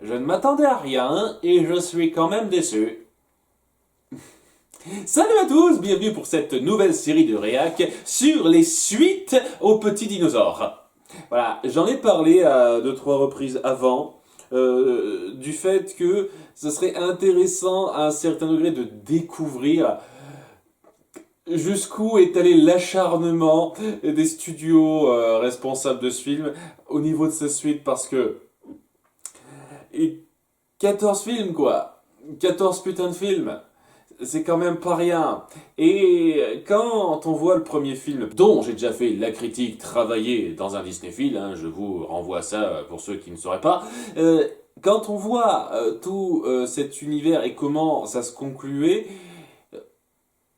Je ne m'attendais à rien et je suis quand même déçu. Salut à tous, bienvenue pour cette nouvelle série de réac sur les suites aux petits dinosaures. Voilà, j'en ai parlé à deux trois reprises avant, du fait que ce serait intéressant à un certain degré de découvrir jusqu'où est allé l'acharnement des studios responsables de ce film au niveau de cette suite, parce que et 14 films quoi, 14 putains de films. C'est quand même pas rien. Et quand on voit le premier film, dont j'ai déjà fait la critique travaillée dans un Disney-Film, hein, je vous renvoie à ça pour ceux qui ne sauraient pas, quand on voit tout cet univers et comment ça se concluait,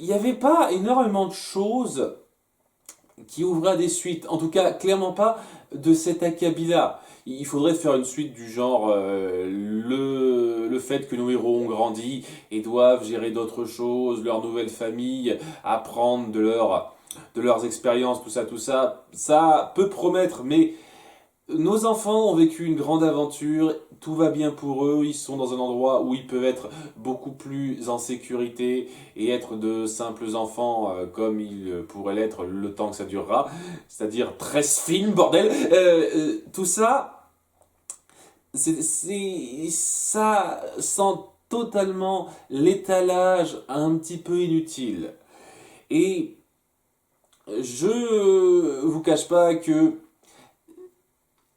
il n'y avait pas énormément de choses qui ouvraient à des suites. En tout cas, clairement pas de cet acabit-là. Il faudrait faire une suite du genre le fait que nos héros ont grandi et doivent gérer d'autres choses, leur nouvelle famille, apprendre de leurs expériences, tout ça, ça peut promettre, mais nos enfants ont vécu une grande aventure, tout va bien pour eux, ils sont dans un endroit où ils peuvent être beaucoup plus en sécurité et être de simples enfants comme ils pourraient l'être le temps que ça durera, c'est-à-dire 13 films, bordel. Tout ça, ça sent totalement l'étalage un petit peu inutile. Et je vous cache pas que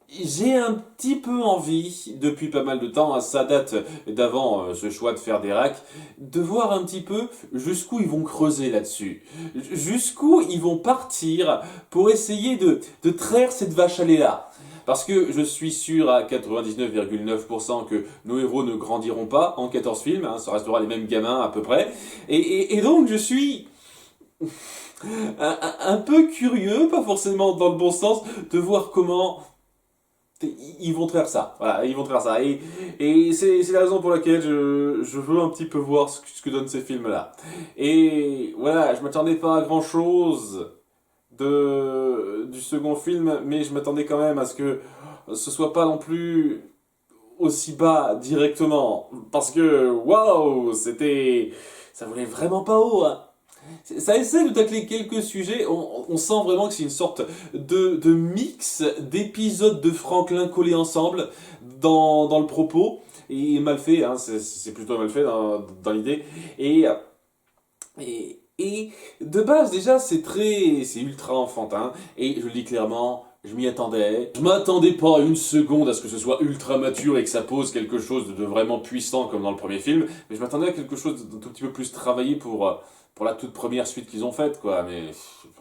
j'ai un petit peu envie, depuis pas mal de temps, ça date d'avant ce choix de faire des racks, de voir un petit peu jusqu'où ils vont creuser là-dessus. Jusqu'où ils vont partir pour essayer de traire cette vache à lait là. Parce que je suis sûr à 99,9% que nos héros ne grandiront pas en 14 films, hein, ça restera les mêmes gamins à peu près. Et donc je suis un peu curieux, pas forcément dans le bon sens, de voir comment ils vont faire ça. Voilà, ils vont faire ça. Et c'est la raison pour laquelle je veux un petit peu voir ce que donnent ces films-là. Et voilà, je m'attendais pas à grand-chose du second film, mais je m'attendais quand même à ce que ce soit pas non plus aussi bas directement. Parce que, waouh, ça voulait vraiment pas haut, hein. Ça essaie de tacler quelques sujets, on sent vraiment que c'est une sorte de mix d'épisodes de Franklin collés ensemble dans le propos, et mal fait, hein, c'est plutôt mal fait dans l'idée, et de base déjà c'est ultra enfantin, et je le dis clairement, je m'y attendais. Je m'attendais pas une seconde à ce que ce soit ultra mature et que ça pose quelque chose de vraiment puissant comme dans le premier film, mais je m'attendais à quelque chose d'un tout petit peu plus travaillé pour la toute première suite qu'ils ont faite, quoi. Mais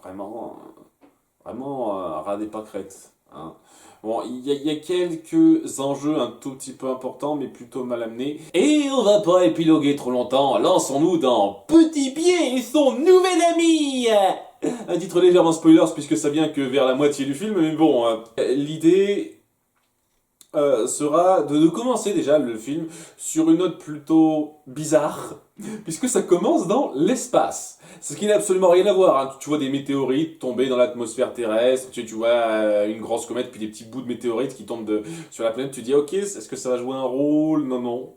vraiment, ras des pâquerettes, hein. Bon, il y a quelques enjeux un tout petit peu importants, mais plutôt mal amenés. Et on va pas épiloguer trop longtemps, lançons-nous dans Petit Pied et son nouvel ami. Un titre légèrement spoilers puisque ça vient que vers la moitié du film, mais bon, l'idée sera de commencer déjà le film sur une note plutôt bizarre, puisque ça commence dans l'espace. Ce qui n'a absolument rien à voir, hein. Tu vois des météorites tomber dans l'atmosphère terrestre, tu vois une grosse comète, puis des petits bouts de météorites qui tombent sur la planète, tu dis ok, est-ce que ça va jouer un rôle? Non, non.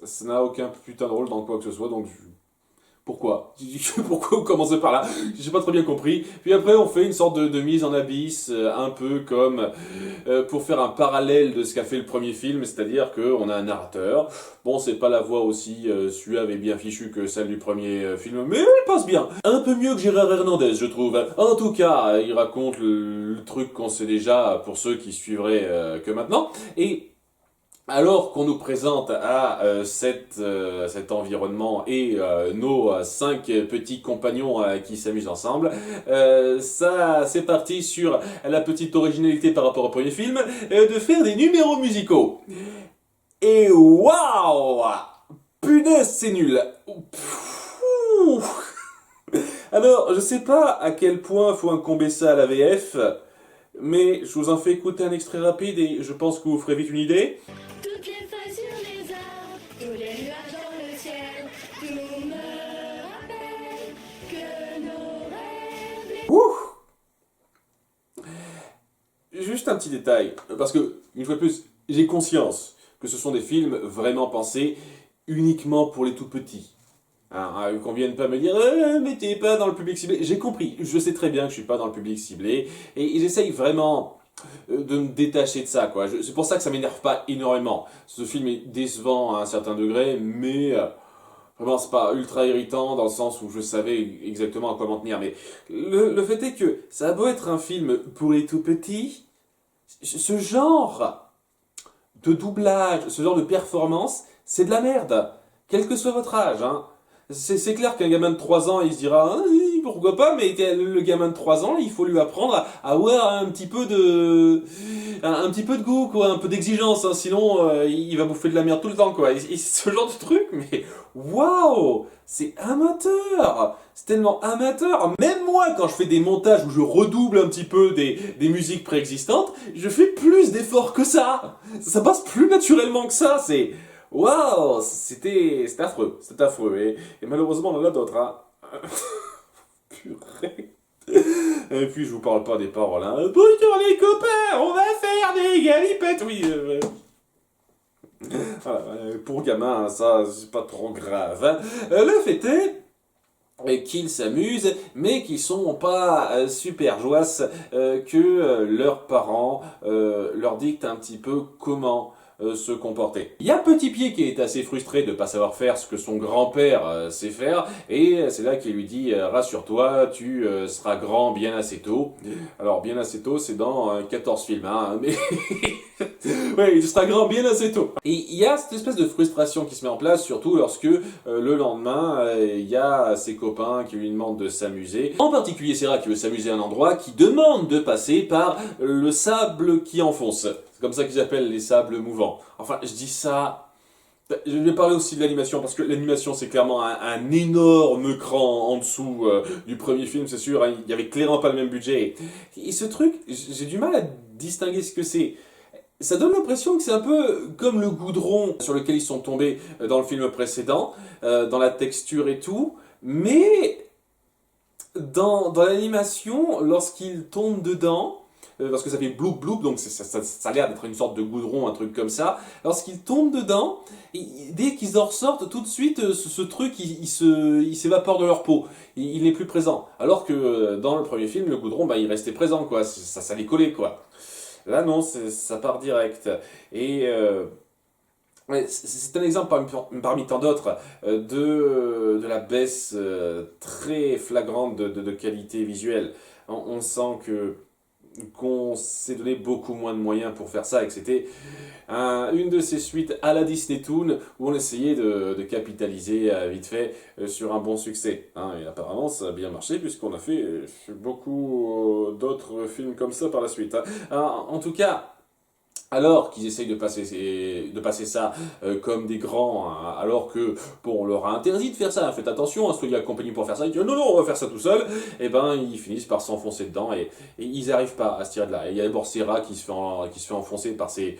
Ça n'a aucun putain de rôle dans quoi que ce soit, donc pourquoi? Pourquoi on commence par là? J'ai pas très bien compris. Puis après, on fait une sorte de mise en abysse, un peu comme pour faire un parallèle de ce qu'a fait le premier film, c'est-à-dire qu'on a un narrateur. Bon, c'est pas la voix aussi suave et bien fichue que celle du premier film, mais il passe bien. Un peu mieux que Gérard Hernandez, je trouve. En tout cas, il raconte le truc qu'on sait déjà pour ceux qui suivraient que maintenant. Et alors qu'on nous présente à cet environnement et nos cinq petits compagnons qui s'amusent ensemble, ça c'est parti sur la petite originalité par rapport au premier film, de faire des numéros musicaux. Et waouh, punaise c'est nul. Alors je sais pas à quel point faut incomber ça à la VF, mais je vous en fais écouter un extrait rapide et je pense que vous ferez vite une idée. Toutes les feuilles sur les arbres, tous les nuages dans le ciel, tout me rappelle que nos rêves... Ouh. Juste un petit détail, parce que, une fois de plus, j'ai conscience que ce sont des films vraiment pensés uniquement pour les tout petits. Qu'on vienne pas me dire mais t'es pas dans le public ciblé. J'ai compris, je sais très bien que je suis pas dans le public ciblé et j'essaye vraiment de me détacher de ça, quoi. C'est pour ça que ça m'énerve pas énormément. Ce film est décevant à un certain degré, mais vraiment c'est pas ultra irritant dans le sens où je savais exactement à quoi m'en tenir. Mais le fait est que ça a beau être un film pour les tout petits, ce genre de doublage, ce genre de performance, c'est de la merde. Quel que soit votre âge, hein. C'est clair qu'un gamin de 3 ans, il se dira ah, pourquoi pas, mais le gamin de 3 ans, il faut lui apprendre à avoir un petit peu de goût, quoi, un peu d'exigence, hein, sinon il va bouffer de la merde tout le temps, quoi. Et ce genre de truc, mais waouh, c'est amateur, c'est tellement amateur. Même moi, quand je fais des montages où je redouble un petit peu des musiques préexistantes, je fais plus d'efforts que ça. Ça passe plus naturellement que ça, c'est waouh, c'était affreux. Et malheureusement, on en a d'autres, hein. Purée. Et puis, je vous parle pas des paroles, hein. Bonjour les copains, on va faire des galipettes, oui. Voilà, pour gamin, hein, ça, c'est pas trop grave, hein. Le fait est qu'ils s'amusent, mais qu'ils sont pas super joyeux que leurs parents leur dictent un petit peu comment se comporter. Il y a Petit Pied qui est assez frustré de ne pas savoir faire ce que son grand-père sait faire, et c'est là qu'il lui dit rassure-toi, tu seras grand bien assez tôt. Alors bien assez tôt, c'est dans 14 films, hein, mais ouais, il sera grand bien assez tôt. Et il y a cette espèce de frustration qui se met en place, surtout lorsque le lendemain, il y a ses copains qui lui demandent de s'amuser. En particulier Serra qui veut s'amuser à un endroit qui demande de passer par le sable qui enfonce. C'est comme ça qu'ils appellent les sables mouvants. Enfin, je dis ça... Je vais parler aussi de l'animation, parce que l'animation c'est clairement un énorme cran en dessous du premier film, c'est sûr. Hein, il y avait clairement pas le même budget. Et ce truc, j'ai du mal à distinguer ce que c'est. Ça donne l'impression que c'est un peu comme le goudron sur lequel ils sont tombés dans le film précédent, dans la texture et tout, mais dans l'animation, lorsqu'ils tombent dedans, parce que ça fait bloup bloup, donc ça a l'air d'être une sorte de goudron, un truc comme ça, lorsqu'ils tombent dedans, dès qu'ils en ressortent, tout de suite, ce truc, il s'évapore de leur peau, il n'est plus présent. Alors que dans le premier film, le goudron, bah, il restait présent, quoi, ça les collait, quoi. Là, non, ça part direct. Et ouais, c'est un exemple parmi tant d'autres de la baisse très flagrante de qualité visuelle. On sent qu'on s'est donné beaucoup moins de moyens pour faire ça et que c'était une de ces suites à la Disney Toon où on essayait de capitaliser vite fait sur un bon succès. Hein, et apparemment ça a bien marché puisqu'on a fait beaucoup d'autres films comme ça par la suite. Hein. Alors, en tout cas, alors qu'ils essayent de passer ça comme des grands, hein, alors que, bon, on leur a interdit de faire ça, hein, faites attention, hein, soyez accompagnés pour faire ça, ils disent non, non, on va faire ça tout seul, et ben ils finissent par s'enfoncer dedans, et ils n'arrivent pas à se tirer de là. Et il y a d'abord Serra qui se fait enfoncer par ces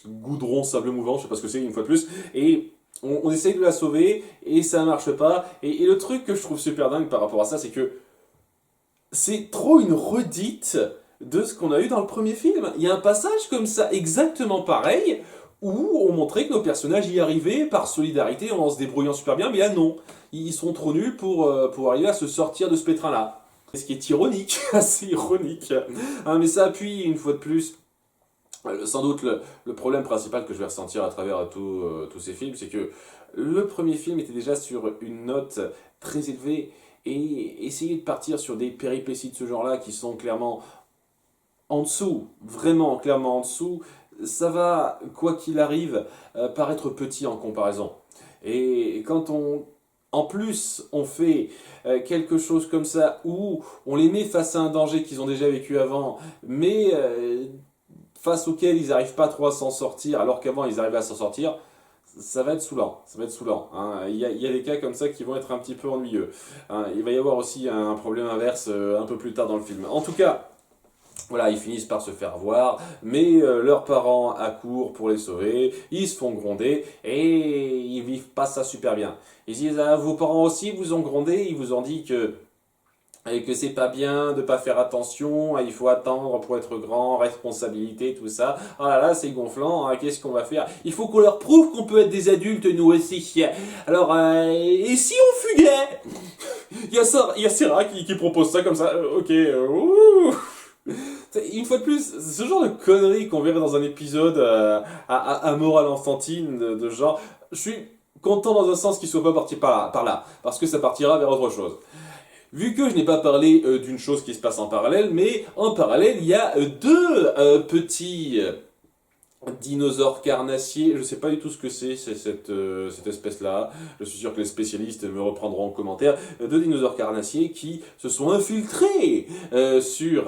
goudrons sable mouvant, je sais pas ce que c'est, une fois de plus, et on essaye de la sauver, et ça marche pas, et le truc que je trouve super dingue par rapport à ça, c'est que c'est trop une redite de ce qu'on a eu dans le premier film. Il y a un passage comme ça, exactement pareil, où on montrait que nos personnages y arrivaient par solidarité en se débrouillant super bien, mais là non. Ils sont trop nuls pour arriver à se sortir de ce pétrin-là. Ce qui est ironique, assez ironique. Hein, mais ça appuie une fois de plus sans doute le problème principal que je vais ressentir à travers tous ces films, c'est que le premier film était déjà sur une note très élevée et essayer de partir sur des péripéties de ce genre-là qui sont clairement en dessous, vraiment clairement en dessous, ça va, quoi qu'il arrive, paraître petit en comparaison. Et quand en plus, on fait quelque chose comme ça où on les met face à un danger qu'ils ont déjà vécu avant, mais face auquel ils n'arrivent pas trop à s'en sortir, alors qu'avant ils arrivaient à s'en sortir, ça va être saoulant, ça va être saoulant. Hein. Il y a des cas comme ça qui vont être un petit peu ennuyeux. Hein. Il va y avoir aussi un problème inverse un peu plus tard dans le film. En tout cas, voilà, ils finissent par se faire voir, mais leurs parents accourent pour les sauver, ils se font gronder, et ils vivent pas ça super bien. Ils disent, ah, vos parents aussi vous ont grondé, ils vous ont dit que et que c'est pas bien de pas faire attention, il faut attendre pour être grand, responsabilité, tout ça. Oh là là, c'est gonflant, hein, qu'est-ce qu'on va faire? Il faut qu'on leur prouve qu'on peut être des adultes, nous aussi. Alors, et si on fuguait? Il y a Sarah qui propose ça comme ça, ok, ouh. Une fois de plus, ce genre de conneries qu'on verrait dans un épisode à morale enfantine, de genre, je suis content dans un sens qu'il soit pas parti par là, parce que ça partira vers autre chose. Vu que je n'ai pas parlé d'une chose qui se passe en parallèle, mais en parallèle, il y a deux petits dinosaures carnassiers. Je sais pas du tout ce que c'est cette espèce-là. Je suis sûr que les spécialistes me reprendront en commentaire. Deux dinosaures carnassiers qui se sont infiltrés sur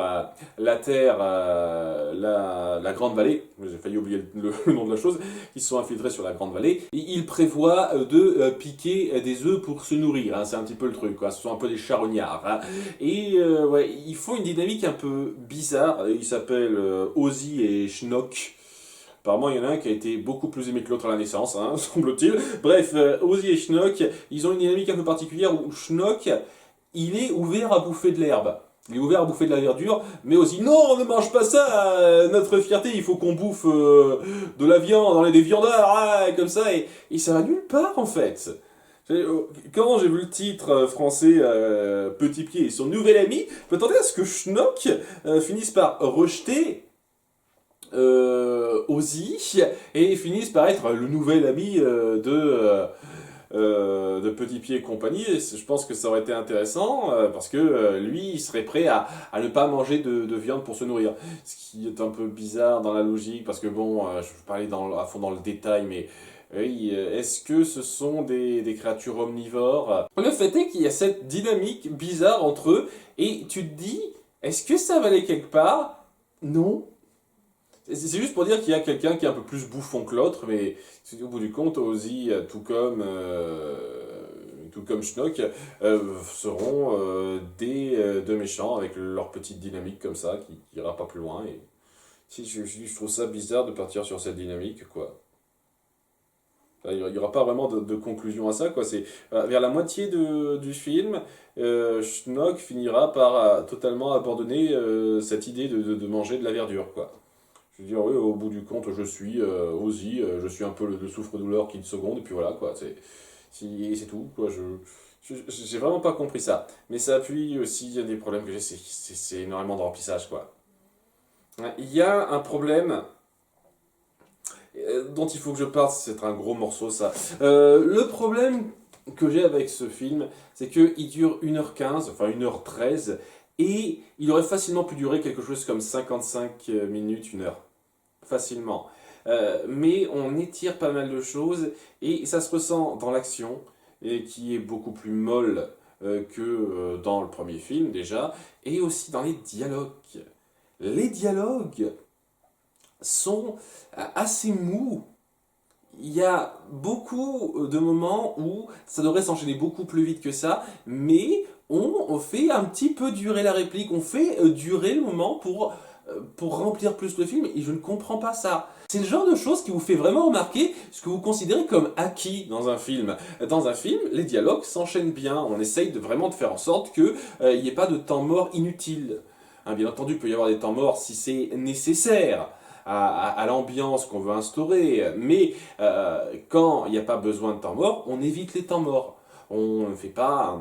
la Terre, la Grande Vallée. J'ai failli oublier le nom de la chose. Ils se sont infiltrés sur la Grande Vallée. Et ils prévoient de piquer des œufs pour se nourrir. Hein. C'est un petit peu le truc, quoi. Ce sont un peu des charognards. Hein. Et ouais, ils font une dynamique un peu bizarre. Ils s'appellent Ozzy et Schnock. Apparemment, il y en a un qui a été beaucoup plus aimé que l'autre à la naissance, hein, semble-t-il. Bref, Ozzy et Schnock, ils ont une dynamique un peu particulière où Schnock, il est ouvert à bouffer de l'herbe. Il est ouvert à bouffer de la verdure, mais Ozzy, non, ne mange pas ça, notre fierté, il faut qu'on bouffe de la viande, on est des viandards, ah, comme ça, et ça va nulle part en fait. Quand j'ai vu le titre français Petit Pied et son nouvel ami, je m'attendais à ce que Schnock finisse par rejeter Ozzy et finissent par être le nouvel ami de Petit Pied et compagnie. Et je pense que ça aurait été intéressant parce que lui, il serait prêt à ne pas manger de viande pour se nourrir. Ce qui est un peu bizarre dans la logique parce que bon, je vais pas aller à fond dans le détail, mais oui, est-ce que ce sont des créatures omnivores? Le fait est qu'il y a cette dynamique bizarre entre eux et tu te dis, est-ce que ça va aller quelque part? Non. C'est juste pour dire qu'il y a quelqu'un qui est un peu plus bouffon que l'autre, mais au bout du compte, Ozzy, tout comme Schnock, seront deux méchants avec leur petite dynamique comme ça, qui ira pas plus loin. Et si je trouve ça bizarre de partir sur cette dynamique, quoi. Il n'y aura pas vraiment de conclusion à ça, quoi. C'est vers la moitié du film, Schnock finira par totalement abandonner cette idée de manger de la verdure, quoi. Je veux dire, oui, au bout du compte, je suis Ozzy, je suis un peu le souffre-douleur qui te seconde, et puis voilà, quoi. C'est tout, quoi. J'ai vraiment pas compris ça. Mais ça appuie aussi des problèmes que j'ai, c'est énormément de remplissage, quoi. Il y a un problème dont il faut que je parle, c'est un gros morceau, ça. Le problème que j'ai avec ce film, c'est qu'il dure 1h15, enfin 1h13, et il aurait facilement pu durer quelque chose comme 55 minutes, 1 heure. Facilement. Mais on étire pas mal de choses et ça se ressent dans l'action et qui est beaucoup plus molle que dans le premier film déjà et aussi dans les dialogues. Les dialogues sont assez mous. Il y a beaucoup de moments où ça devrait s'enchaîner beaucoup plus vite que ça, mais on fait un petit peu durer la réplique, on fait durer le moment pour remplir plus le film, et je ne comprends pas ça. C'est le genre de choses qui vous fait vraiment remarquer ce que vous considérez comme acquis dans un film. Dans un film, les dialogues s'enchaînent bien, on essaye vraiment de faire en sorte qu'il n'y ait pas de temps mort inutile. Hein, bien entendu, il peut y avoir des temps morts si c'est nécessaire à l'ambiance qu'on veut instaurer, mais quand il n'y a pas besoin de temps mort, on évite les temps morts. On ne fait pas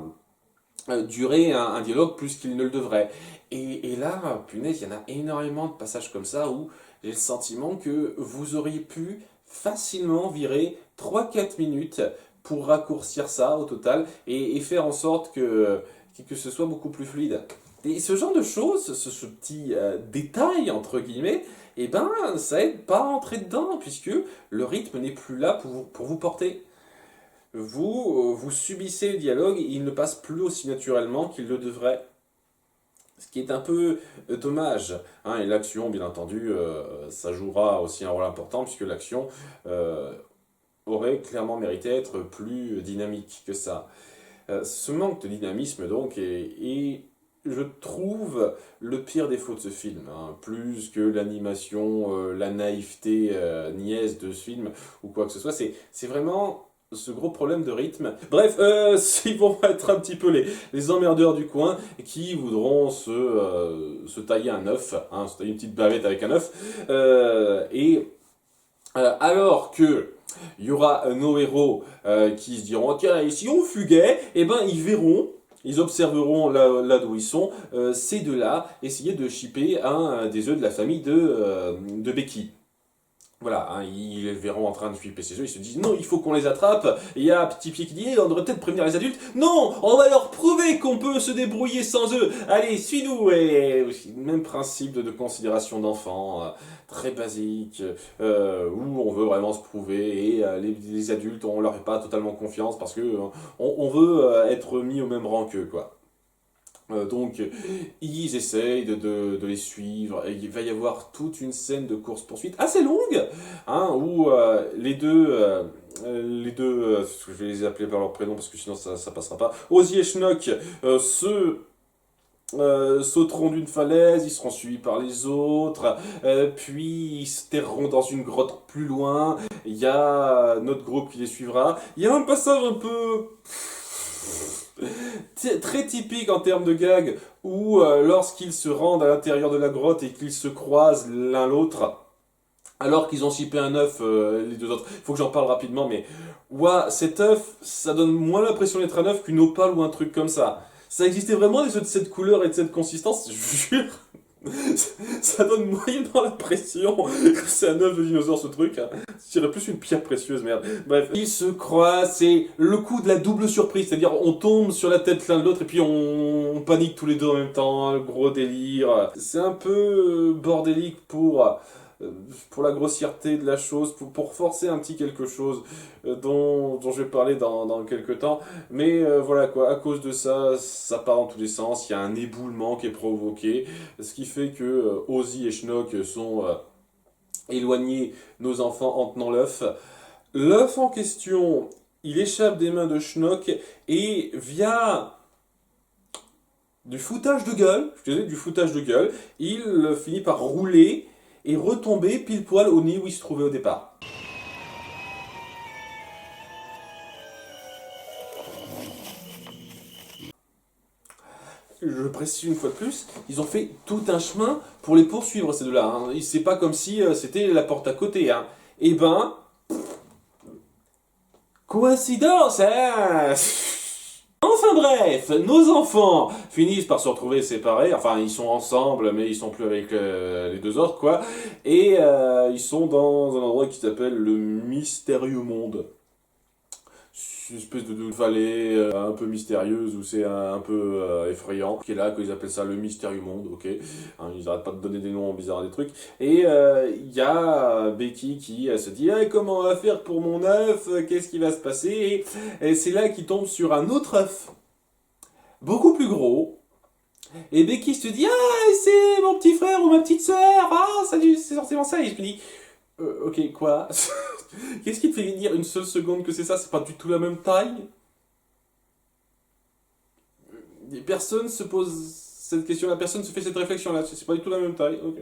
durer un dialogue plus qu'il ne le devrait. Et là, punaise, il y en a énormément de passages comme ça où j'ai le sentiment que vous auriez pu facilement virer 3-4 minutes pour raccourcir ça au total et faire en sorte que ce soit beaucoup plus fluide. Et ce genre de choses, ce petit détail, entre guillemets, eh ben, ça aide pas à entrer dedans, puisque le rythme n'est plus là pour vous porter. Vous subissez le dialogue, il ne passe plus aussi naturellement qu'il le devrait. Ce qui est un peu dommage. Hein, et l'action, bien entendu, ça jouera aussi un rôle important, puisque l'action aurait clairement mérité d'être plus dynamique que ça. Ce manque de dynamisme, donc, est, je trouve, le pire défaut de ce film. Hein. Plus que l'animation, la naïveté niaise de ce film, ou quoi que ce soit, c'est vraiment ce gros problème de rythme. Bref, ils vont être un petit peu les emmerdeurs du coin qui voudront se tailler un œuf, hein, se tailler une petite bavette avec un œuf. Alors que il y aura nos héros qui se diront tiens, et si on fuguait, eh ben ils verront. Ils observeront là d'où ils sont, ces deux-là essayer de shipper un des œufs de la famille de Becky. Voilà, hein, ils les verront en train de flipper ses œufs, ils se disent non, il faut qu'on les attrape. Et il y a Petit Pied qui dit on devrait peut-être prévenir les adultes. Non, on va leur prouver qu'on peut se débrouiller sans eux. Allez, suis-nous. Et même principe de considération d'enfant, très basique, où on veut vraiment se prouver et les adultes, on leur fait pas totalement confiance parce que on veut être mis au même rang qu'eux, quoi. Donc, ils essayent de les suivre, et il va y avoir toute une scène de course-poursuite assez longue, hein, où je vais les appeler par leur prénom parce que sinon ça passera pas, Ozzy et Schnock sauteront d'une falaise, ils seront suivis par les autres, puis ils se terreront dans une grotte plus loin, il y a notre groupe qui les suivra, il y a un passage un peu très typique en termes de gag où lorsqu'ils se rendent à l'intérieur de la grotte et qu'ils se croisent l'un l'autre alors qu'ils ont chippé un œuf les deux autres. Il faut que j'en parle rapidement mais ouah, cet œuf ça donne moins l'impression d'être un œuf qu'une opale ou un truc comme ça. Ça existait vraiment des œufs de cette couleur et de cette consistance, je vous jure. Ça donne moyennement l'impression que c'est un œuf de dinosaure ce truc. Hein. Je dirais plus une pierre précieuse, merde. Bref, ils se croisent, c'est le coup de la double surprise, c'est-à-dire on tombe sur la tête l'un de l'autre et puis on panique tous les deux en même temps, gros délire. C'est un peu bordélique pour la grossièreté de la chose, pour forcer un petit quelque chose dont je vais parler dans quelques temps. Mais voilà quoi, à cause de ça, ça part dans tous les sens, il y a un éboulement qui est provoqué, ce qui fait que Ozzy et Schnock sont éloignés nos enfants en tenant l'œuf. L'œuf en question, il échappe des mains de Schnock et via du foutage de gueule, il finit par rouler et retomber pile poil au nid où il se trouvait au départ. Je précise une fois de plus, ils ont fait tout un chemin pour les poursuivre ces deux-là. Hein. C'est pas comme si c'était la porte à côté. Hein. Eh ben, coïncidence, hein. Enfin bref, nos enfants finissent par se retrouver séparés, enfin ils sont ensemble mais ils sont plus avec les deux autres quoi, et ils sont dans un endroit qui s'appelle le Mystérieux Monde. C'est une espèce de vallée un peu mystérieuse où c'est un peu effrayant, qui est là, qu'ils appellent ça le Mystérieux Monde, ok, hein, ils arrêtent pas de donner des noms bizarres à des trucs, et il y a Becky qui se dit hey, comment on va faire pour mon œuf, qu'est-ce qui va se passer, et c'est là qu'il tombe sur un autre œuf, beaucoup plus gros, et Becky se dit ah c'est mon petit frère ou ma petite sœur, ah salut c'est forcément ça, et je me dis ok quoi. Qu'est-ce qui te fait dire une seule seconde que c'est ça? C'est pas du tout la même taille? Personne se pose cette question-là, personne se fait cette réflexion-là, c'est pas du tout la même taille. Ok.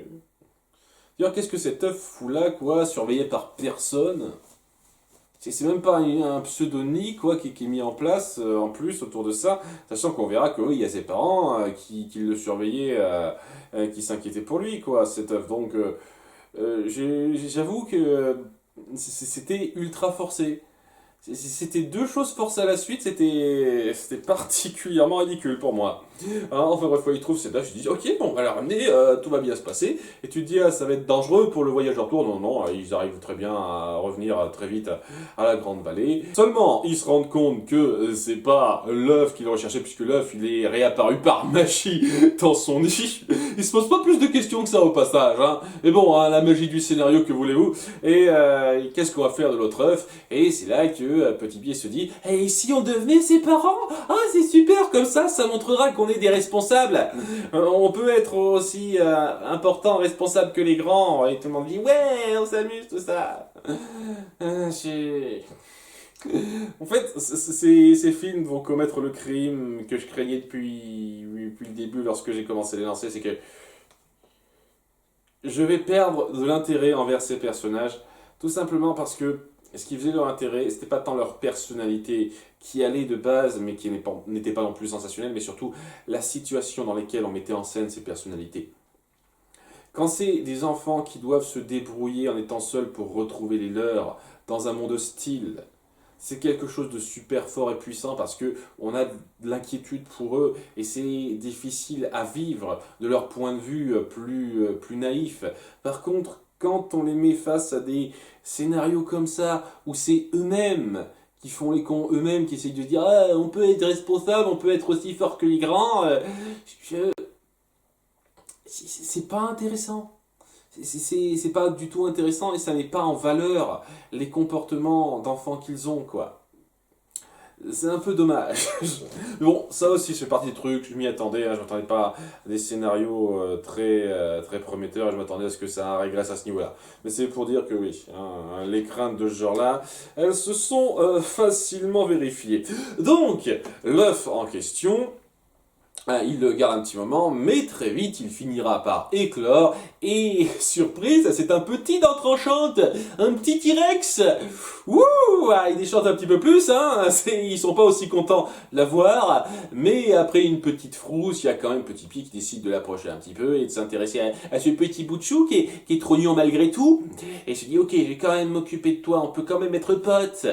D'ailleurs, qu'est-ce que cet œuf fout là, quoi, surveillé par personne? C'est même pas un pseudonyme, quoi, qui est mis en place, en plus, autour de ça, sachant qu'on verra que oui, il y a ses parents qui le surveillaient, qui s'inquiétaient pour lui, quoi, cet œuf. Donc, j'avoue que c'était ultra forcé. C'était deux choses forcées à la suite, c'était particulièrement ridicule pour moi. Hein, enfin bref, il trouve cet âge, il dit ok, bon, on va la ramener, tout va bien se passer. Et tu te dis, ah, ça va être dangereux pour le voyage en retour. Non, non, ils arrivent très bien à revenir très vite à la Grande Vallée. Seulement, ils se rendent compte que c'est pas l'œuf qu'ils recherchaient, puisque l'œuf, il est réapparu par magie dans son nid. Ils se posent pas plus de questions que ça au passage. Hein. Mais bon, hein, la magie du scénario, que voulez-vous. Et qu'est-ce qu'on va faire de l'autre œuf? Et c'est là que Petit Pied se dit et si on devenait ses parents? Ah, c'est super, comme ça montrera qu'on est des responsables. On peut être aussi important, responsable que les grands. Et tout le monde dit ouais, on s'amuse, tout ça. En fait, ces films vont commettre le crime que je craignais depuis le début lorsque j'ai commencé à les lancer, c'est que je vais perdre de l'intérêt envers ces personnages, tout simplement parce que ce qui faisait leur intérêt, c'était pas tant leur personnalité qui allait de base, mais qui n'était pas non plus sensationnelle, mais surtout la situation dans laquelle on mettait en scène ces personnalités. Quand c'est des enfants qui doivent se débrouiller en étant seuls pour retrouver les leurs dans un monde hostile, c'est quelque chose de super fort et puissant parce que on a de l'inquiétude pour eux et c'est difficile à vivre de leur point de vue plus naïf. Par contre, quand on les met face à des scénarios comme ça où c'est eux-mêmes qui font les cons, eux-mêmes qui essayent de dire ah, on peut être responsable, on peut être aussi fort que les grands, c'est pas intéressant. C'est pas du tout intéressant et ça met pas en valeur les comportements d'enfants qu'ils ont, quoi. C'est un peu dommage. Bon, ça aussi, c'est partie des trucs, je m'y attendais, hein, je m'attendais pas à des scénarios très prometteurs, je m'attendais à ce que ça régresse à ce niveau-là. Mais c'est pour dire que oui, hein, les craintes de ce genre-là, elles se sont facilement vérifiées. Donc, l'œuf en question, il le garde un petit moment, mais très vite il finira par éclore, et surprise, c'est un petit dent tranchante, un petit T-Rex. Ouh, il déchante un petit peu plus, hein, ils sont pas aussi contents de la voir, mais après une petite frousse, il y a quand même Petit Pied qui décide de l'approcher un petit peu et de s'intéresser à ce petit bout de chou qui est trognon malgré tout, et se dit ok, je vais quand même m'occuper de toi, on peut quand même être potes.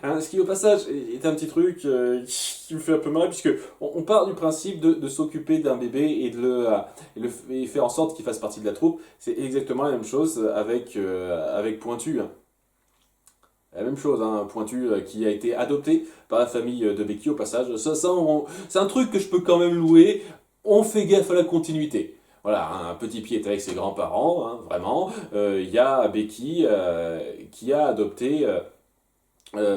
Hein, ce qui au passage est un petit truc qui me fait un peu marrer, puisque on part du principe de s'occuper d'un bébé et faire en sorte qu'il fasse partie de la troupe. C'est exactement la même chose avec Pointu. Hein. La même chose, hein, Pointu qui a été adopté par la famille de Becky au passage. C'est un truc que je peux quand même louer. On fait gaffe à la continuité. Voilà, un Petit Pied est avec ses grands-parents, hein, vraiment. Il y a Becky qui a adopté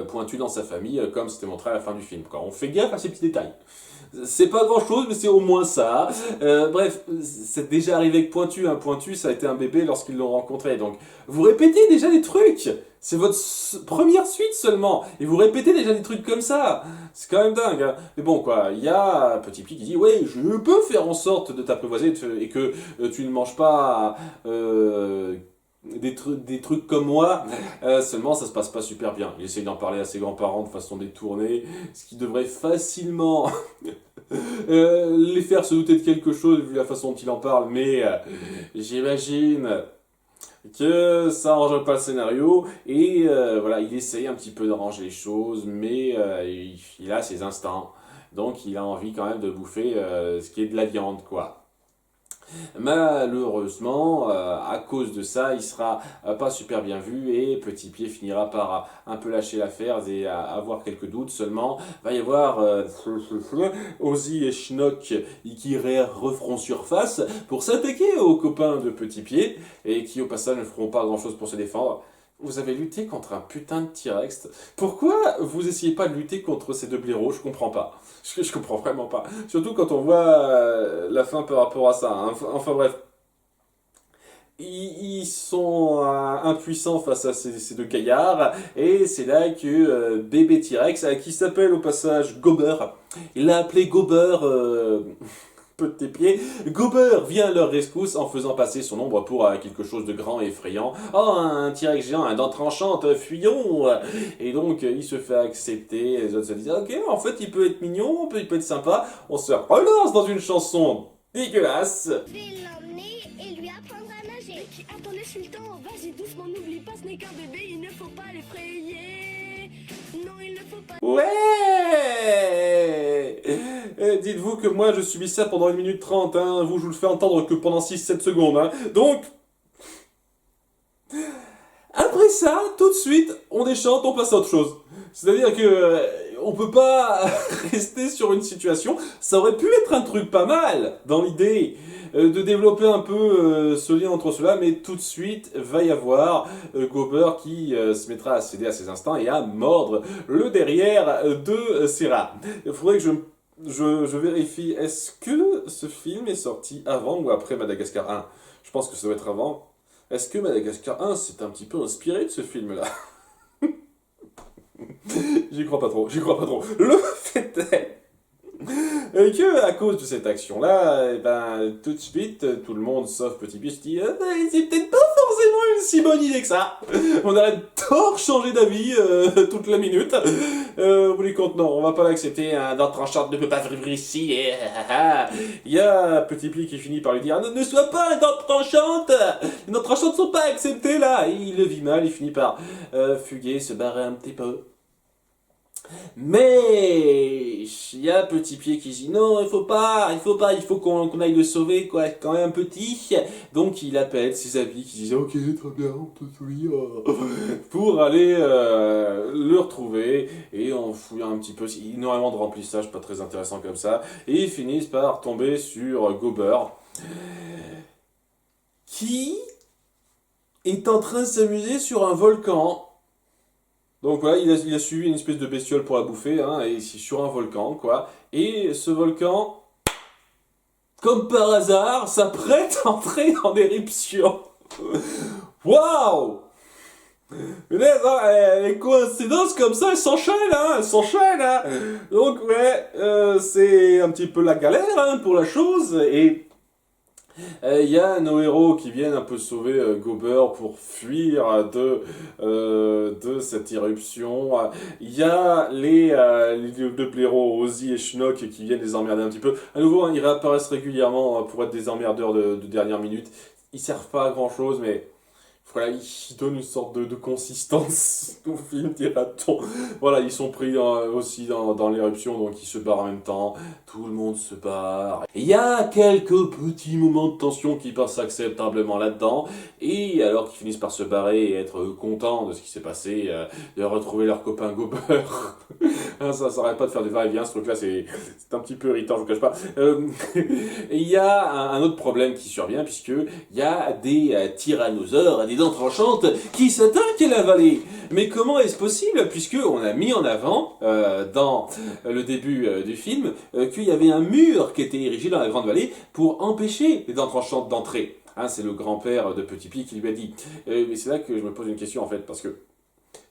Pointu dans sa famille, comme c'était montré à la fin du film. Quoi. On fait gaffe à ces petits détails. C'est pas grand chose, mais c'est au moins ça. Bref, c'est déjà arrivé avec Pointu. Hein. Pointu, ça a été un bébé lorsqu'ils l'ont rencontré. Donc, vous répétez déjà des trucs. C'est votre première suite seulement. Et vous répétez déjà des trucs comme ça. C'est quand même dingue. Hein. Mais bon, quoi, il y a Petit Pied qui dit ouais, je peux faire en sorte de t'apprivoiser et que tu ne manges pas. Des trucs comme moi, seulement ça se passe pas super bien. Il essaye d'en parler à ses grands-parents de façon détournée, ce qui devrait facilement les faire se douter de quelque chose vu la façon dont il en parle, mais j'imagine que ça arrange pas le scénario, et voilà, il essaye un petit peu d'arranger les choses, mais il a ses instincts, donc il a envie quand même de bouffer ce qui est de la viande, quoi. Malheureusement, à cause de ça, il sera pas super bien vu et Petit Pied finira par un peu lâcher l'affaire et avoir quelques doutes seulement. Va y avoir Ozzy et Schnock qui referont surface pour s'attaquer aux copains de Petit Pied et qui au passage ne feront pas grand chose pour se défendre. Vous avez lutté contre un putain de T-Rex. Pourquoi vous essayez pas de lutter contre ces deux blaireaux? Je comprends pas. Je comprends vraiment pas. Surtout quand on voit la fin par rapport à ça. Hein. Enfin bref. Ils sont impuissants face à ces deux gaillards. Et c'est là que bébé T-Rex, qui s'appelle au passage Gober, il l'a appelé Gober... Petit Pied, Gober vient à leur rescousse en faisant passer son ombre pour quelque chose de grand et effrayant. Oh, un T-Rex géant, un dent tranchante, fuyons! Et donc, il se fait accepter, les autres se disent, ok, en fait, il peut être mignon, il peut être sympa, on se relance dans une chanson dégueulasse. Je vais l'emmener et lui apprendre à nager. Attendez, Sultan, vas-y doucement, n'oublie pas, ce n'est qu'un bébé, il ne faut pas l'effrayer. Non, il ne faut pas. Ouais! Dites-vous que moi je subis ça pendant 1 minute 30, hein. Vous, je vous le fais entendre que pendant 6-7 secondes, hein. Donc, après ça, tout de suite, on déchante, on passe à autre chose. C'est-à-dire que on peut pas rester sur une situation. Ça aurait pu être un truc pas mal dans l'idée de développer un peu ce lien entre ceux-là, mais tout de suite va y avoir Gober qui se mettra à céder à ses instincts et à mordre le derrière de Serra. Il faudrait que je vérifie, est-ce que ce film est sorti avant ou après Madagascar 1? Je pense que ça doit être avant. Est-ce que Madagascar 1 s'est un petit peu inspiré de ce film-là? J'y crois pas trop, j'y crois pas trop. Le fait est que, à cause de cette action-là, eh ben, tout de suite, tout le monde, sauf Petit Pied, se dit c'est peut-être pas forcément une si bonne idée que ça. On arrête encore changer d'avis toute la minute. Vous les compte, non, on va pas l'accepter, un dent tranchante ne peut pas vivre ici. Et, il y a Petit Pied qui finit par lui dire, ne sois pas un dent tranchante, les dents tranchantes sont pas acceptées là. Et il le vit mal, il finit par fuguer, se barrer un petit peu. Mais il y a Petit Pied qui dit non, il faut qu'on aille le sauver, quoi, quand même petit. Donc il appelle ses amis qui disent ok, très bien, on te suit, pour aller le retrouver. Et en fouillant un petit peu, énormément de remplissage, pas très intéressant comme ça. Et ils finissent par tomber sur Gober, qui est en train de s'amuser sur un volcan. Donc voilà, il a suivi une espèce de bestiole pour la bouffer, hein, et c'est sur un volcan, quoi. Et ce volcan, comme par hasard, s'apprête à entrer en éruption. Waouh! Les coïncidences comme ça, elles s'enchaînent, hein. Donc ouais, c'est un petit peu la galère, hein, pour la chose, et il y a nos héros qui viennent un peu sauver Gober pour fuir de cette éruption. Il y a les deux blaireaux, Ozzy et Schnock, qui viennent les emmerder un petit peu. À nouveau, hein, ils réapparaissent régulièrement pour être des emmerdeurs de dernière minute. Ils servent pas à grand chose, mais voilà, ils donnent une sorte de consistance au film, dira-t-on. Voilà, ils sont pris aussi dans l'éruption, donc ils se barrent en même temps. Tout le monde se barre. Il y a quelques petits moments de tension qui passent acceptablement là-dedans. Et alors qu'ils finissent par se barrer et être contents de ce qui s'est passé, de retrouver leur copain Gober. Ça s'arrête pas de faire des va-et-vient, ce truc-là, c'est un petit peu irritant, je vous cache pas. Et il y a un autre problème qui survient, puisque il y a des tyrannosaures, des dents tranchantes, qui s'attaquent à la vallée. Mais comment est-ce possible, puisque on a mis en avant, dans le début du film, qu'il y avait un mur qui était érigé dans la grande vallée pour empêcher les dents tranchantes d'entrer. Hein, c'est le grand-père de Petit Pied qui lui a dit. Mais c'est là que je me pose une question, en fait, parce que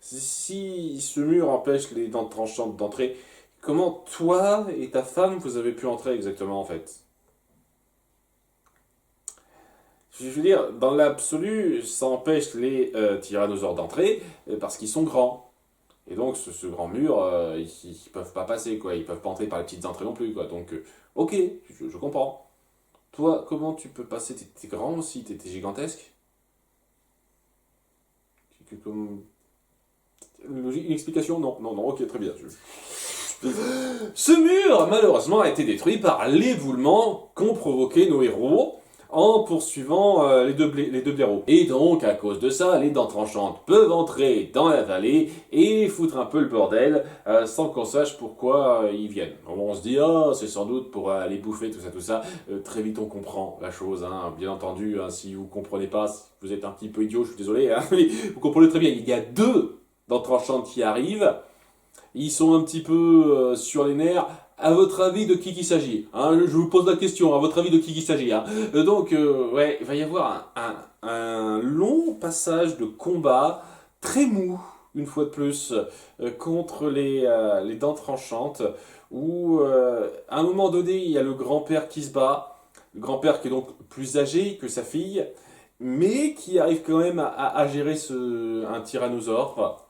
si ce mur empêche les dents tranchantes d'entrer, comment toi et ta femme vous avez pu entrer exactement, en fait? Je veux dire, dans l'absolu, ça empêche les tyrannosaures d'entrer parce qu'ils sont grands. Et donc, ce grand mur, ils peuvent pas passer, quoi. Ils peuvent pas entrer par les petites entrées non plus, quoi. Donc, ok, je comprends. Toi, comment tu peux passer? T'es grand aussi, t'es gigantesque? Comme... Une explication? Non, non, non, ok, très bien. Ce mur, malheureusement, a été détruit par l'éboulement qu'ont provoqué nos héros en poursuivant les deux blaireaux. Et donc, à cause de ça, les dents tranchantes peuvent entrer dans la vallée et foutre un peu le bordel sans qu'on sache pourquoi ils viennent. On se dit, ah, c'est sans doute pour aller bouffer, tout ça. Très vite, on comprend la chose, hein. Bien entendu, hein, si vous comprenez pas, si vous êtes un petit peu idiot, je suis désolé, hein, mais vous comprenez très bien, il y a deux dents tranchantes qui arrivent. Ils sont un petit peu sur les nerfs. À votre avis, de qui il s'agit, hein? Je vous pose la question, à votre avis, de qui il s'agit, hein? Donc, ouais, il va y avoir un long passage de combat, très mou, une fois de plus, contre les dents tranchantes, où, à un moment donné, il y a le grand-père qui se bat, le grand-père qui est donc plus âgé que sa fille, mais qui arrive quand même à gérer un tyrannosaure.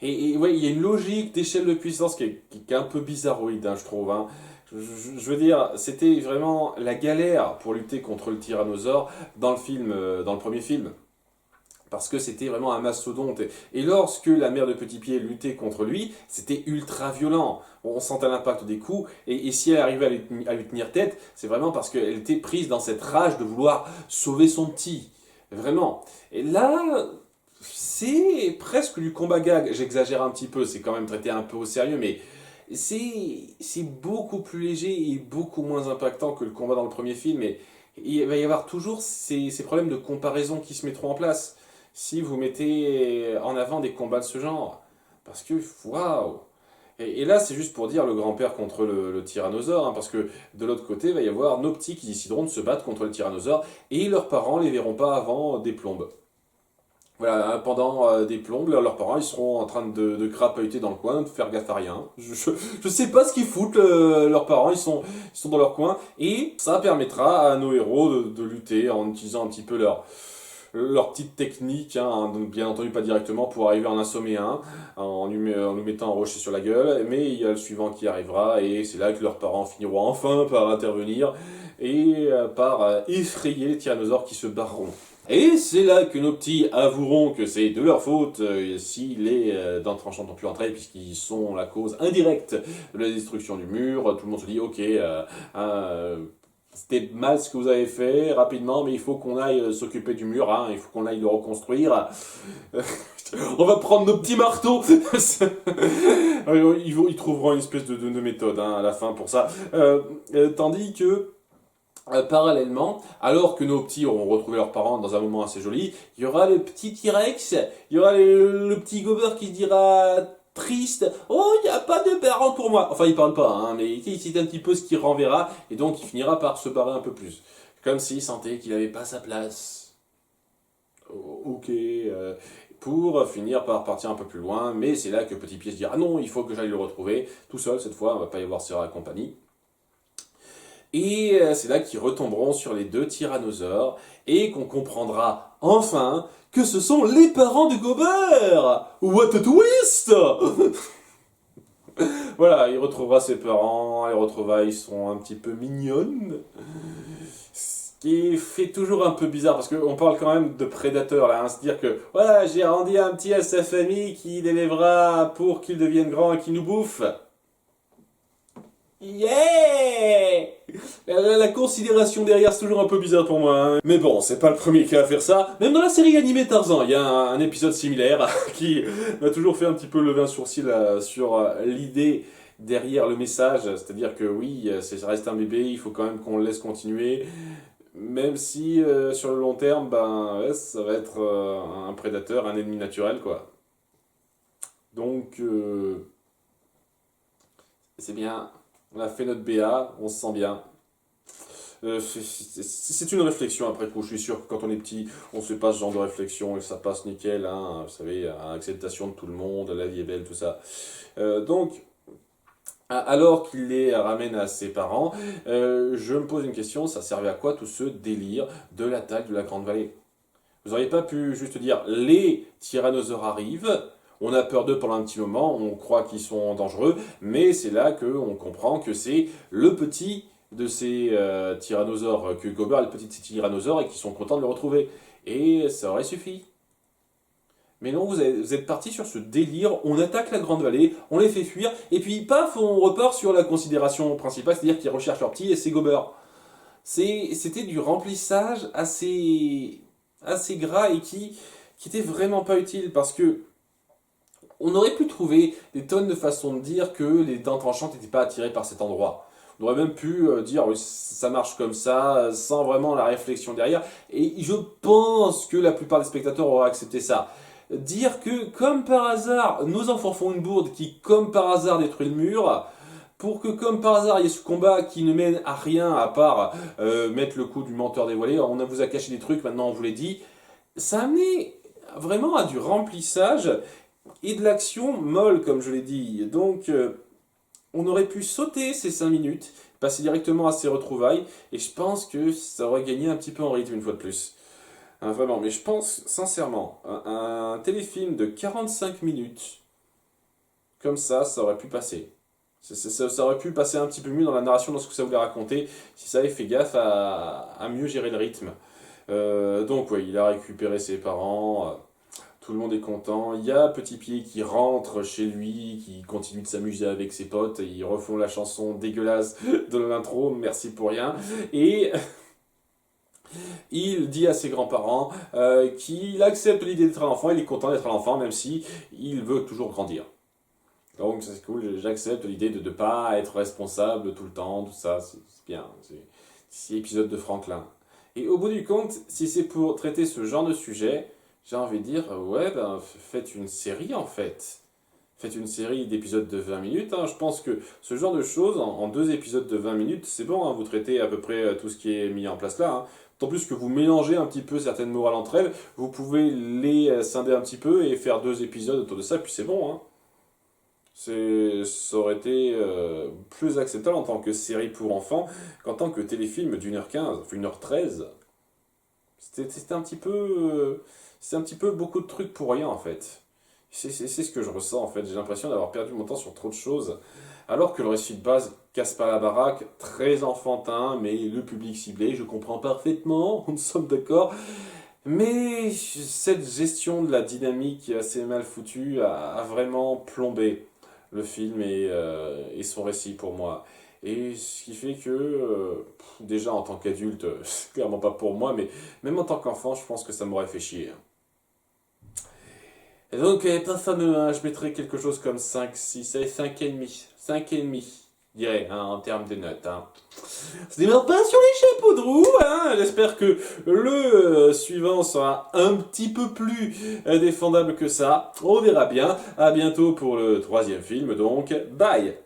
Et ouais, il y a une logique d'échelle de puissance qui est un peu bizarroïde, hein, je trouve. Hein. Je veux dire, c'était vraiment la galère pour lutter contre le tyrannosaure dans le film, dans le premier film. Parce que c'était vraiment un mastodonte. Et lorsque la mère de Petit Pied luttait contre lui, c'était ultra violent. On sentait l'impact des coups. Et si elle arrivait à lui tenir tête, c'est vraiment parce qu'elle était prise dans cette rage de vouloir sauver son petit. Vraiment. Et là, c'est presque du combat gag. J'exagère un petit peu, c'est quand même traité un peu au sérieux, mais c'est beaucoup plus léger et beaucoup moins impactant que le combat dans le premier film. Et il va y avoir toujours ces problèmes de comparaison qui se mettront en place si vous mettez en avant des combats de ce genre. Parce que, waouh! Et là, c'est juste pour dire le grand-père contre le tyrannosaure, hein, parce que de l'autre côté, il va y avoir nos petits qui décideront de se battre contre le tyrannosaure, et leurs parents les verront pas avant des plombes. Voilà, pendant des plombes, leurs parents ils seront en train de crapahuter dans le coin, de faire gaffe à rien. Je sais pas ce qu'ils foutent, leurs parents, ils sont dans leur coin, et ça permettra à nos héros de lutter en utilisant un petit peu leur petite technique, hein, donc bien entendu pas directement pour arriver à en assommer un, en lui mettant un rocher sur la gueule, mais il y a le suivant qui arrivera, et c'est là que leurs parents finiront enfin par intervenir, et par effrayer les tyrannosaures qui se barreront. Et c'est là que nos petits avoueront que c'est de leur faute si les dents tranchantes n'ont pu entrer, puisqu'ils sont la cause indirecte de la destruction du mur. Tout le monde se dit, ok, c'était mal ce que vous avez fait rapidement, mais il faut qu'on aille s'occuper du mur, hein, il faut qu'on aille le reconstruire. On va prendre nos petits marteaux. Ils trouveront une espèce de méthode hein, à la fin pour ça. Tandis que parallèlement, alors que nos petits auront retrouvé leurs parents dans un moment assez joli, il y aura le petit T-Rex, il y aura le petit Gober qui se dira triste, oh il n'y a pas de parents pour moi. Enfin il parle pas, hein, mais c'est un petit peu ce qu'il renverra, et donc il finira par se barrer un peu plus. Comme s'il sentait qu'il n'avait pas sa place. Ok, pour finir par partir un peu plus loin, mais c'est là que Petit Pied se dira, ah non, il faut que j'aille le retrouver, tout seul cette fois, on va pas y avoir Sarah et compagnie. Et c'est là qu'ils retomberont sur les deux tyrannosaures et qu'on comprendra enfin que ce sont les parents de Gober. What a twist! Voilà, il retrouvera ses parents, les retrouvailles sont un petit peu mignonnes. Ce qui fait toujours un peu bizarre parce qu'on parle quand même de prédateurs là, hein, se dire que voilà, j'ai rendu un petit à sa famille qui l'élèvera pour qu'il devienne grand et qu'il nous bouffe. Yeah! La considération derrière, c'est toujours un peu bizarre pour moi. Hein. Mais bon, c'est pas le premier qui a à faire ça. Même dans la série animée Tarzan, il y a un épisode similaire qui m'a toujours fait un petit peu lever un sourcil sur l'idée derrière le message. C'est-à-dire que oui, ça reste un bébé, il faut quand même qu'on le laisse continuer. Même si sur le long terme, ben, ouais, ça va être un prédateur, un ennemi naturel, quoi. Donc, c'est bien. On a fait notre BA, on se sent bien. C'est une réflexion après coup, je suis sûr que quand on est petit, on se fait pas ce genre de réflexion et ça passe nickel, hein, vous savez, acceptation de tout le monde, la vie est belle, tout ça. Donc, alors qu'il les ramène à ses parents, je me pose une question, ça servait à quoi tout ce délire de l'attaque de la Grande Vallée? Vous n'auriez pas pu juste dire, les tyrannosaures arrivent, on a peur d'eux pendant un petit moment, on croit qu'ils sont dangereux, mais c'est là qu'on comprend que c'est le petit de ces tyrannosaures, que Gober est le petit de ces tyrannosaures et qu'ils sont contents de le retrouver. Et ça aurait suffi. Mais non, vous êtes parti sur ce délire, on attaque la Grande Vallée, on les fait fuir, et puis paf, on repart sur la considération principale, c'est-à-dire qu'ils recherchent leur petit et c'est Gober. C'était du remplissage assez gras et qui était vraiment pas utile parce que on aurait pu trouver des tonnes de façons de dire que les dents tranchantes n'étaient pas attirées par cet endroit. On aurait même pu dire oui, ça marche comme ça, sans vraiment la réflexion derrière. Et je pense que la plupart des spectateurs auraient accepté ça. Dire que, comme par hasard, nos enfants font une bourde qui, comme par hasard, détruit le mur, pour que, comme par hasard, il y ait ce combat qui ne mène à rien à part mettre le coup du menteur dévoilé, on vous a caché des trucs, maintenant on vous les dit, ça a amené vraiment à du remplissage et de l'action molle, comme je l'ai dit. Donc, on aurait pu sauter ces 5 minutes, passer directement à ces retrouvailles, et je pense que ça aurait gagné un petit peu en rythme une fois de plus. Hein, vraiment, mais je pense sincèrement, un téléfilm de 45 minutes, comme ça aurait pu passer. Ça aurait pu passer un petit peu mieux dans la narration, dans ce que ça voulait raconter, si ça avait fait gaffe à mieux gérer le rythme. Donc, ouais, il a récupéré ses parents. Tout le monde est content. Il y a Petit Pied qui rentre chez lui, qui continue de s'amuser avec ses potes. Et ils refont la chanson dégueulasse de l'intro, merci pour rien. Et il dit à ses grands-parents qu'il accepte l'idée d'être un enfant. Il est content d'être un enfant, même si il veut toujours grandir. Donc c'est cool, j'accepte l'idée de ne pas être responsable tout le temps, tout ça, c'est bien. C'est l'épisode de Franklin. Et au bout du compte, si c'est pour traiter ce genre de sujet, j'ai envie de dire, ouais, ben, faites une série en fait. Faites une série d'épisodes de 20 minutes. Hein. Je pense que ce genre de choses, en 2 épisodes de 20 minutes, c'est bon, hein, vous traitez à peu près tout ce qui est mis en place là. Hein. Tant plus que vous mélangez un petit peu certaines morales entre elles, vous pouvez les scinder un petit peu et faire 2 épisodes autour de ça, puis c'est bon. Hein. Ça aurait été plus acceptable en tant que série pour enfants qu'en tant que téléfilm d'1h15, enfin 1h13. C'était un petit peu... c'est un petit peu beaucoup de trucs pour rien, en fait. C'est ce que je ressens, en fait. J'ai l'impression d'avoir perdu mon temps sur trop de choses. Alors que le récit de base casse pas la baraque, très enfantin, mais le public ciblé, je comprends parfaitement, nous sommes d'accord. Mais cette gestion de la dynamique assez mal foutue a vraiment plombé le film et son récit pour moi. Et ce qui fait que, déjà en tant qu'adulte, c'est clairement pas pour moi, mais même en tant qu'enfant, je pense que ça m'aurait fait chier. Et donc, personne, je mettrais quelque chose comme 5 6 5,5. 5,5, je dirais, hein, en termes de notes. Hein. Ce n'est même pas sur les chapeaux de roue, hein. J'espère que le suivant sera un petit peu plus défendable que ça. On verra bien. À bientôt pour le troisième film, donc bye.